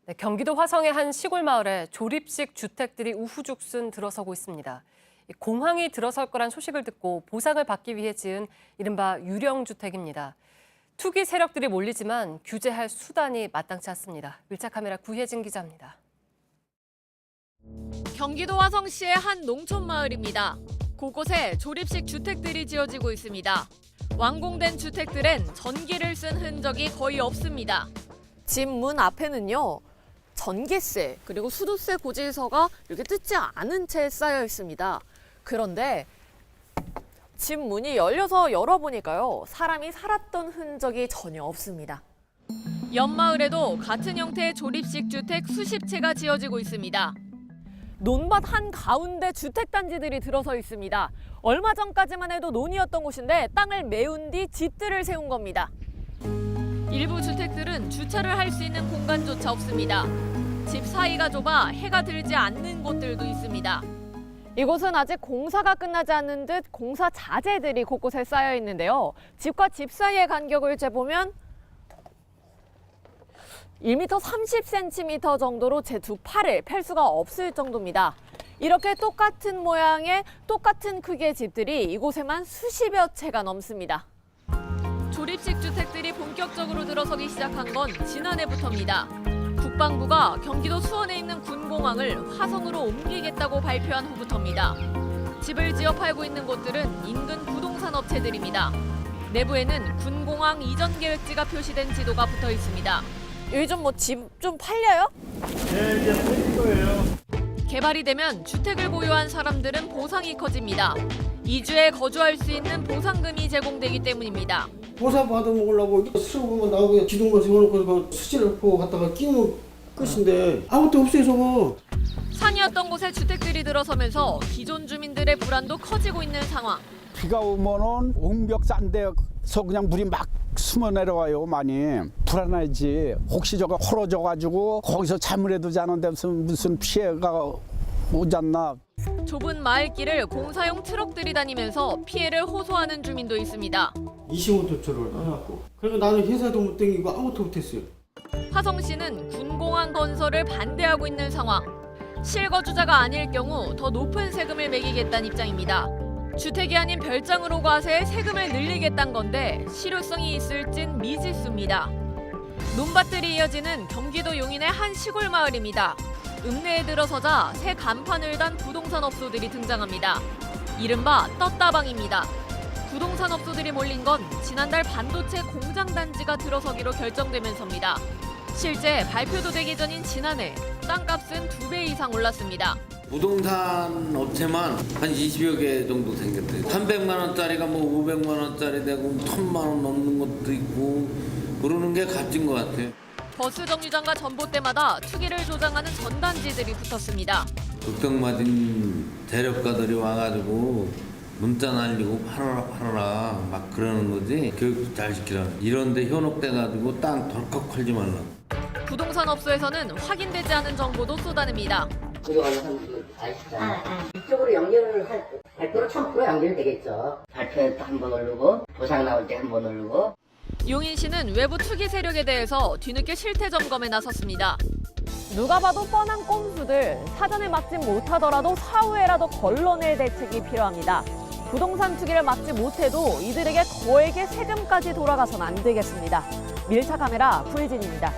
네, 경기도 화성의 한 시골 마을에 조립식 주택들이 우후죽순 들어서고 있습니다. 공황이 들어설 거란 소식을 듣고 보상을 받기 위해 지은 이른바 유령주택입니다. 투기 세력들이 몰리지만 규제할 수단이 마땅치 않습니다. 밀착 카메라 구혜진 기자입니다. 경기도 화성시의 한 농촌 마을입니다. 곳곳에 조립식 주택들이 지어지고 있습니다. 완공된 주택들엔 전기를 쓴 흔적이 거의 없습니다. 집 문 앞에는요, 전기세 그리고 수도세 고지서가 이렇게 뜯지 않은 채 쌓여 있습니다. 그런데 집 문이 열려서 열어보니까요, 사람이 살았던 흔적이 전혀 없습니다. 옆 마을에도 같은 형태의 조립식 주택 수십 채가 지어지고 있습니다. 논밭 한가운데 주택단지들이 들어서 있습니다. 얼마 전까지만 해도 논이었던 곳인데 땅을 메운 뒤 집들을 세운 겁니다. 일부 주택들은 주차를 할 수 있는 공간조차 없습니다. 집 사이가 좁아 해가 들지 않는 곳들도 있습니다. 이곳은 아직 공사가 끝나지 않는 듯 공사 자재들이 곳곳에 쌓여 있는데요. 집과 집 사이의 간격을 재보면 1m 30cm 정도로 제 두 팔을 펼 수가 없을 정도입니다. 이렇게 똑같은 모양의 똑같은 크기의 집들이 이곳에만 수십여 채가 넘습니다. 조립식 주택들이 본격적으로 들어서기 시작한 건 지난해부터입니다. 국방부가 경기도 수원에 있는 군공항을 화성으로 옮기겠다고 발표한 후부터입니다. 집을 지어 팔고 있는 곳들은 인근 부동산 업체들입니다. 내부에는 군공항 이전 계획지가 표시된 지도가 붙어 있습니다. 요즘 집 좀 팔려요? 네, 이제 팔릴 거예요. 개발이 되면 주택을 보유한 사람들은 보상이 커집니다. 2주에 거주할 수 있는 보상금이 제공되기 때문입니다. 보상 받아 먹으려고 수고만 나오고 기둥만 세워놓고 수지를 보고 갔다가 끼우면 끝인데 아무것도 없어서. 산이었던 곳에 주택들이 들어서면서 기존 주민들의 불안도 커지고 있는 상황. 비가 오면은 옹벽 싼 데서 그냥 물이 막 숨어 내려와요. 많이 불안하지. 혹시 저거 헐어져가지고 거기서 잠을 해두지 않은 데서 무슨 피해가 오지 않나. 좁은 마을길을 공사용 트럭들이 다니면서 피해를 호소하는 주민도 있습니다. 25도초를 해갖고 그러니까 나는 회사도 못 다니고 아무것도 못했어요. 화성시는 군공항 건설을 반대하고 있는 상황. 실거주자가 아닐 경우 더 높은 세금을 매기겠다는 입장입니다. 주택이 아닌 별장으로 과세해 세금을 늘리겠다는 건데 실효성이 있을진 미지수입니다. 논밭들이 이어지는 경기도 용인의 한 시골 마을입니다. 읍내에 들어서자 새 간판을 단 부동산 업소들이 등장합니다. 이른바 떴다방입니다. 부동산 업소들이 몰린 건 지난달 반도체 공장 단지가 들어서기로 결정되면서입니다. 실제 발표도 되기 전인 지난해 땅값은 2배 이상 올랐습니다. 부동산 업체만 한 20여 개 정도 생겼대요. 300만 원짜리가 500만 원짜리 되고 1000만 원 넘는 것도 있고 그러는 게 값진 것 같아요. 버스 정류장과 전봇대마다 투기를 조장하는 전단지들이 붙었습니다. 걱정맞은 대력가들이 와가지고 문자 날리고 팔아라 막 그러는 거지. 교육도 잘 시키라. 이런 데 현혹돼가지고 땅 덜컥 팔지 말라. 부동산 업소에서는 확인되지 않은 정보도 쏟아냅니다. 들어가는 사람들 아시잖아요. 이쪽으로 연결을 할 발표로 1000% 연결되겠죠. 발표에 한 번 누르고 보상 나올 때 한 번 누르고. 용인시는 외부 투기 세력에 대해서 뒤늦게 실태 점검에 나섰습니다. 누가 봐도 뻔한 꼼수들, 사전에 막지 못하더라도 사후에라도 걸러낼 대책이 필요합니다. 부동산 투기를 막지 못해도 이들에게 거액의 세금까지 돌아가선 안 되겠습니다. 밀착 카메라 구혜진입니다.